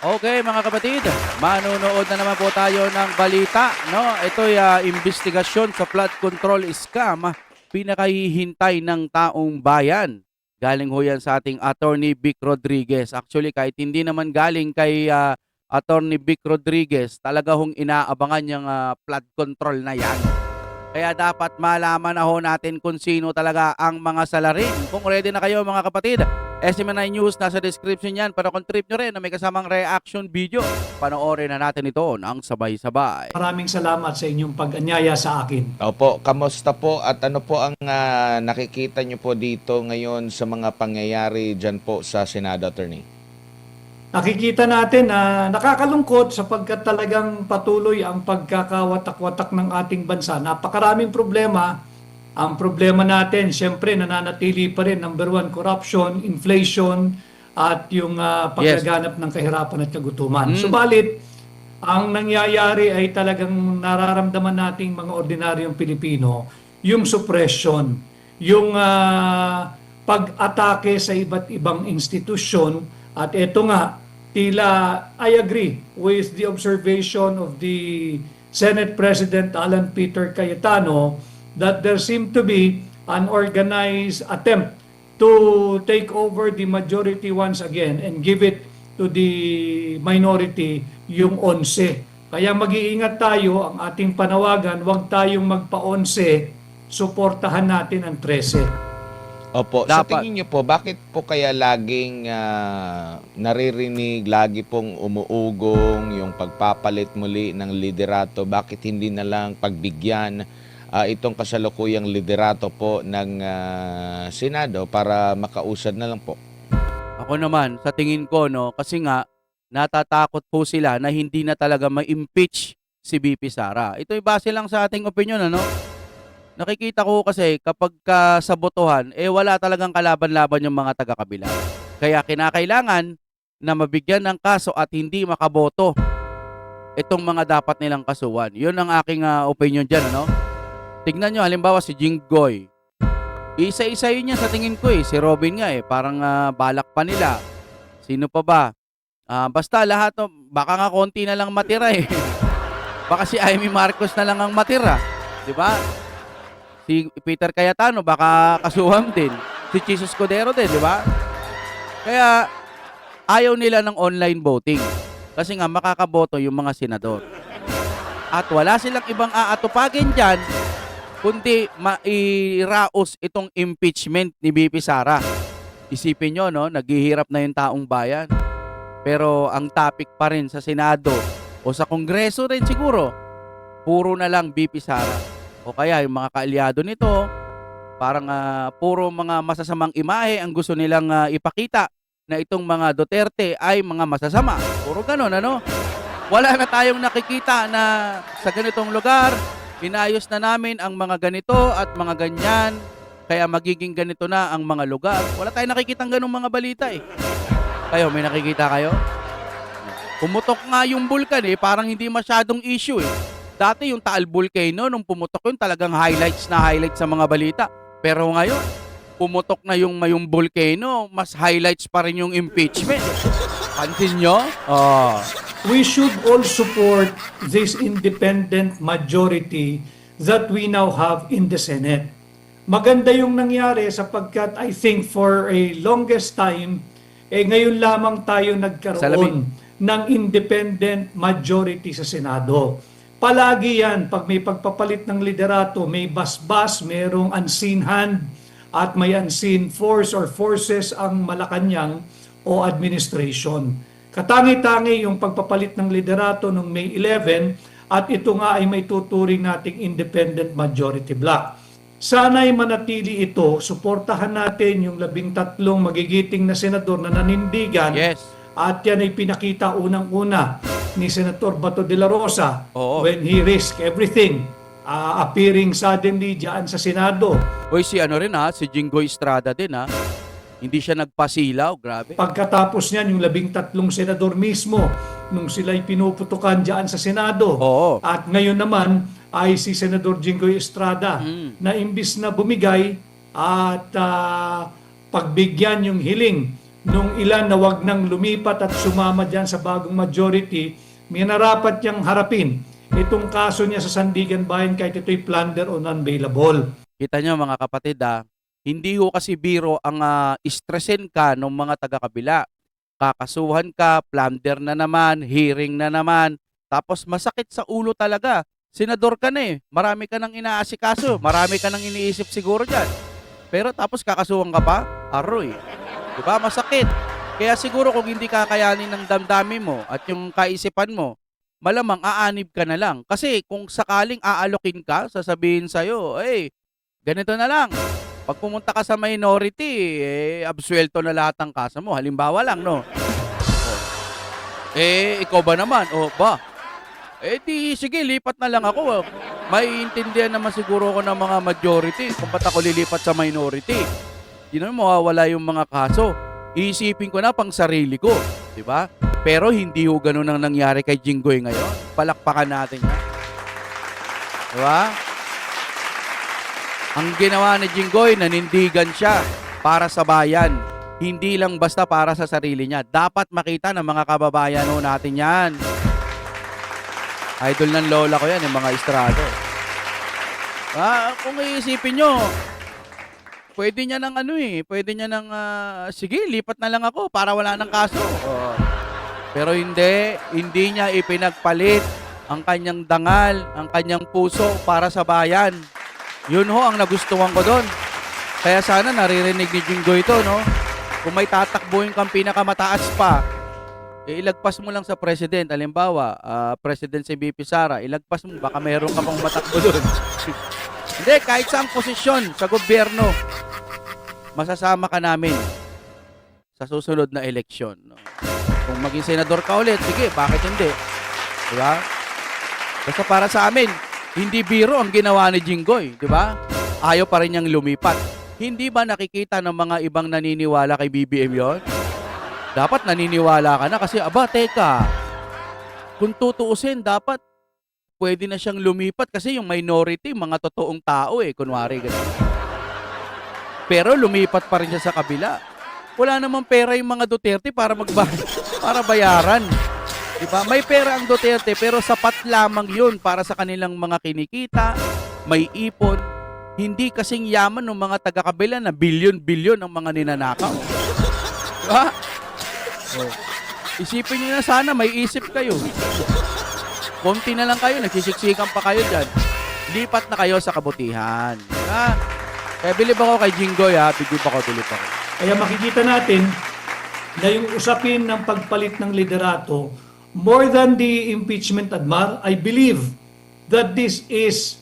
Okay mga kapatid, manunood na naman po tayo ng balita, no? Ito'y investigasyon sa flood control scam, pinakahihintay ng taong bayan. Galing ho yan sa ating Attorney Vic Rodriguez. Actually, kahit hindi naman galing kay Attorney Vic Rodriguez, talaga hong inaabangan yung flood control na yan. Kaya dapat malaman na ho natin kung sino talaga ang mga salarin. Kung ready na kayo mga kapatid, SMNI News nasa description yan para kung trip nyo rin na may kasamang reaction video. Panoorin na natin ito ng sabay-sabay. Maraming salamat sa inyong pag-anyaya sa akin. Opo, kamusta po at ano po ang nakikita nyo po dito ngayon sa mga pangyayari dyan po sa Senado, Attorney? Nakikita natin na nakakalungkot sapagkat talagang patuloy ang pagkakawatak-watak ng ating bansa. Napakaraming problema. Ang problema natin, siyempre, nananatili pa rin, number one, corruption, inflation, at yung paglaganap ng kahirapan at kagutuman. Subalit, ang nangyayari ay talagang nararamdaman nating mga ordinaryong Pilipino, yung suppression, yung pag-atake sa iba't ibang institusyon, at ito nga, tila I agree with the observation of the Senate President Alan Peter Cayetano that there seemed to be an organized attempt to take over the majority once again and give it to the minority yung 11. Kaya mag-iingat tayo, ang ating panawagan, huwag tayong magpa-11, suportahan natin ang 13. Opo, sa tingin nyo po, bakit po kaya laging naririnig, lagi pong umuugong yung pagpapalit muli ng liderato? Bakit hindi na lang pagbigyan itong kasalukuyang liderato po ng Senado para makausad na lang po? Ako naman, sa tingin ko, no, kasi nga, natatakot po sila na hindi na talaga ma-impeach si VP Sara. Ito'y base lang sa ating opinion, ano? Nakikita ko kasi kapag sa botohan, wala talagang kalaban-laban yung mga taga-kabila. Kaya kinakailangan na mabigyan ng kaso at hindi makaboto itong mga dapat nilang kasuhan. Yun ang aking opinion dyan, ano? Tignan nyo, halimbawa si Jinggoy. Isa-isa yun yan sa tingin ko Si Robin nga parang balak pa nila. Sino pa ba? Basta lahat, baka nga konti na lang matira Baka si Amy Marcos na lang ang matira. Diba? Si Peter Cayetano, baka kasuhan din. Si Jesus Codero din, di ba? Kaya, ayaw nila ng online voting. Kasi nga, makakaboto yung mga senador. At wala silang ibang aatupagin dyan, kundi mairaos itong impeachment ni VP Sara. Isipin nyo, no? Naghihirap na yung taong bayan. Pero ang topic pa rin sa Senado o sa Kongreso rin siguro, puro na lang VP Sara. O kaya yung mga kaalyado nito, parang puro mga masasamang imahe ang gusto nilang ipakita na itong mga Duterte ay mga masasama. Puro ganun, ano? Wala na tayong nakikita na sa ganitong lugar, inayos na namin ang mga ganito at mga ganyan, kaya magiging ganito na ang mga lugar. Wala tayong nakikitang ganung mga balita Kayo, may nakikita kayo? Pumutok nga yung bulkan parang hindi masyadong issue Dati yung Taal Volcano, nung pumutok yun, talagang highlights sa mga balita. Pero ngayon, pumutok na yung Mayong Volcano, mas highlights pa rin yung impeachment. Pansin nyo? We should all support this independent majority that we now have in the Senate. Maganda yung nangyari sapagkat I think for a longest time, ngayon lamang tayo nagkaroon ng independent majority sa Senado. Palagi yan, pag may pagpapalit ng liderato, may basbas, mayroong unseen hand, at may unseen force or forces ang Malacanang o administration. Katangi-tangi yung pagpapalit ng liderato noong May 11 at ito nga ay may tuturing nating independent majority block. Sana'y manatili ito, suportahan natin yung 13 magigiting na senador na nanindigan. At yan ay pinakita unang-una ni Senator Bato de la Rosa when he risked everything appearing suddenly diyan sa Senado. Si si Jinggoy Estrada din Hindi siya nagpasilaw, grabe. Pagkatapos niyan, yung 13 senador mismo, nung sila'y pinuputukan diyan sa Senado. At ngayon naman ay si Senador Jinggoy Estrada na imbis na bumigay at pagbigyan yung hiling nung ilan na wag nang lumipat at sumama dyan sa bagong majority, minarapat niyang harapin itong kaso niya sa Sandigan Bayan kahit ito'y plunder o non-bailable. Kita nyo mga kapatid hindi ho kasi biro ang stressin ka ng mga taga-kabila. Kakasuhan ka, plunder na naman, hearing na naman, tapos masakit sa ulo talaga. Senador ka na marami ka nang inaasikaso, marami ka nang iniisip siguro dyan. Pero tapos kakasuhan ka pa, aroy. Diba? Masakit. Kaya siguro kung hindi kakayanin ng damdamin mo at yung kaisipan mo, malamang aanib ka na lang. Kasi kung sakaling aalokin ka, sasabihin sa'yo, ganito na lang. Pag pumunta ka sa minority, absuelto na lahat ng kaso mo. Halimbawa lang, no? Ikaw ba naman? Di, sige, lipat na lang ako. Maiintindihan naman siguro ako ng mga majority kung ba't ako lilipat sa minority. Di naman mawawala yung mga kaso. Iisipin ko na pang sarili ko. Diba? Pero hindi ho ganun ang nangyari kay Jinggoy ngayon. Palakpakan natin yan. Diba? Ang ginawa ni Jinggoy, nanindigan siya para sa bayan. Hindi lang basta para sa sarili niya. Dapat makita ng mga kababayan ho natin yan. Idol ng lola ko yan, yung mga estrado. Kung iisipin nyo, pwede niya ng pwede niya ng, sige, lipat na lang ako para wala ng kaso. Pero hindi niya ipinagpalit ang kanyang dangal, ang kanyang puso para sa bayan. Yun ho ang nagustuhan ko doon. Kaya sana naririnig ni Jinggoy ito, no? Kung may tatakbuhin kang pinakamataas pa, ilagpas mo lang sa president. Halimbawa, President si BP Sara, ilagpas mo, baka mayroon ka pang matakbo doon. Hindi, kahit saang posisyon sa gobyerno, masasama ka namin sa susunod na eleksyon. No? Kung maging senador ka ulit, sige, bakit hindi? Diba? Basta para sa amin, hindi biro ang ginawa ni Jinggoy, di ba? Ayaw pa rin niyang lumipat. Hindi ba nakikita ng mga ibang naniniwala kay BBM yon? Dapat naniniwala ka na kasi, teka, kung tutuusin, dapat pwede na siyang lumipat kasi yung minority, mga totoong tao kunwari ganun. Pero lumipat pa rin siya sa kabila. Wala namang pera yung mga Duterte para para bayaran. Diba? May pera ang Duterte pero sapat lamang yun para sa kanilang mga kinikita, may ipon. Hindi kasing yaman ng mga taga-kabila na bilyon-bilyon ang mga ninanakaw. Diba? Isipin nyo na sana, may isip kayo. Konti na lang kayo, nagsisiksikan pa kayo dyan. Lipat na kayo sa kabutihan. Diba? Kaya bilib ako kay Jinggoy bilib ako. Kaya makikita natin na yung usapin ng pagpalit ng liderato, more than the impeachment, Admar, I believe that this is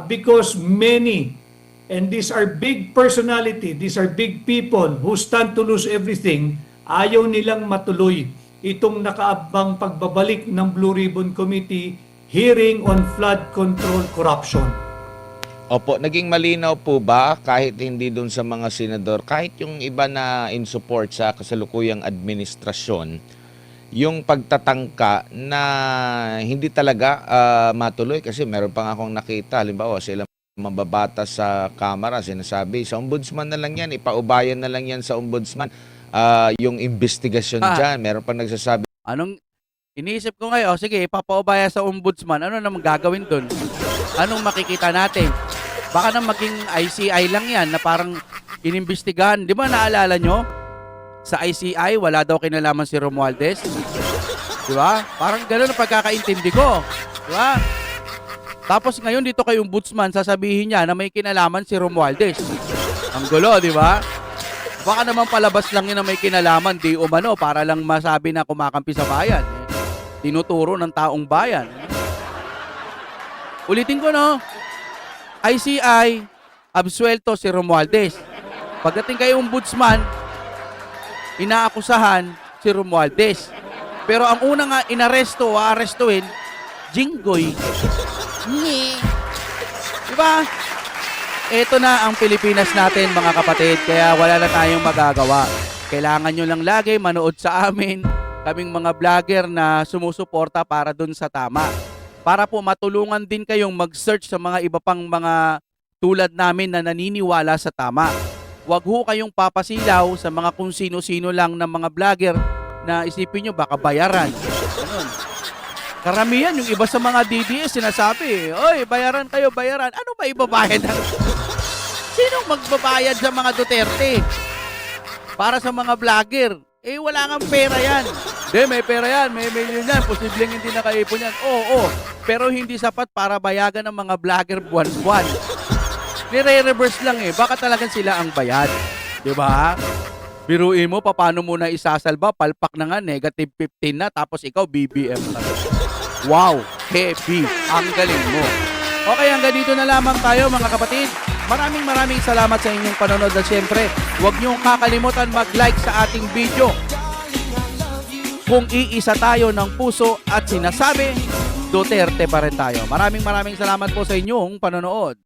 because many, and these are big personality, these are big people who stand to lose everything, ayaw nilang matuloy itong nakaabang pagbabalik ng Blue Ribbon Committee hearing on flood control corruption. Opo, naging malinaw po ba kahit hindi dun sa mga senador, kahit yung iba na in support sa kasalukuyang administrasyon, yung pagtatangka na hindi talaga matuloy kasi meron pa nga akong nakita, halimbawa sila mababata sa kamera, sinasabi, sa ombudsman na lang yan, ipaubayan na lang yan sa ombudsman. Yung investigasyon dyan, meron pa nagsasabi. Anong iniisip ko ngayon? Sige, ipapaubaya sa ombudsman. Ano naman gagawin dun? Anong makikita natin? Baka na maging ICI lang yan na parang inimbestigahan. Di ba naalala nyo? Sa ICI, wala daw kinalaman si Romualdez. Di ba? Parang gano'n ang pagkakaintindi ko. Di ba? Tapos ngayon dito kay ombudsman, sasabihin niya na may kinalaman si Romualdez. Ang gulo, di ba? Baka naman palabas lang yun na may kinalaman, di umano, para lang masabi na kumakampi sa bayan. Tinuturo ng taong bayan. Ulitin ko, no? ICI, absuelto si Romualdez. Pagdating kay ombudsman, inaakusahan si Romualdez. Pero ang una nga inaresto o aarestuhin, Jinggoy. Diba? Ito na ang Pilipinas natin, mga kapatid, kaya wala na tayong magagawa. Kailangan nyo lang lagi manood sa amin, kaming mga vlogger na sumusuporta para dun sa tama. Para po matulungan din kayong mag-search sa mga iba pang mga tulad namin na naniniwala sa tama. wag ho kayong papasilaw sa mga kung sino-sino lang ng mga vlogger na isipin nyo baka bayaran. Ganun. Karamihan, yung iba sa mga DDS sinasabi, oy, bayaran kayo, bayaran. Ano ba ibabayad? Sinong magbabayad sa mga Duterte? Para sa mga vlogger. Eh, wala kang pera yan. May pera yan, may million yan. Posibleng hindi nakaipon yan. Oo, pero hindi sapat para bayagan ng mga vlogger buwan-buwan. Nire-reverse lang eh. Baka talagang sila ang bayad. Diba? Biruin mo, paano mo na isasalba? Palpak na nga, negative 15 na. Tapos ikaw, BBM na. Wow, heavy. Ang galing mo. Okay, hanggang dito na lamang tayo mga kapatid. Maraming salamat sa inyong panonood at syempre, huwag niyong kakalimutan mag-like sa ating video. Kung iisa tayo ng puso at sinasabi, Duterte pa rin tayo. Maraming salamat po sa inyong panonood.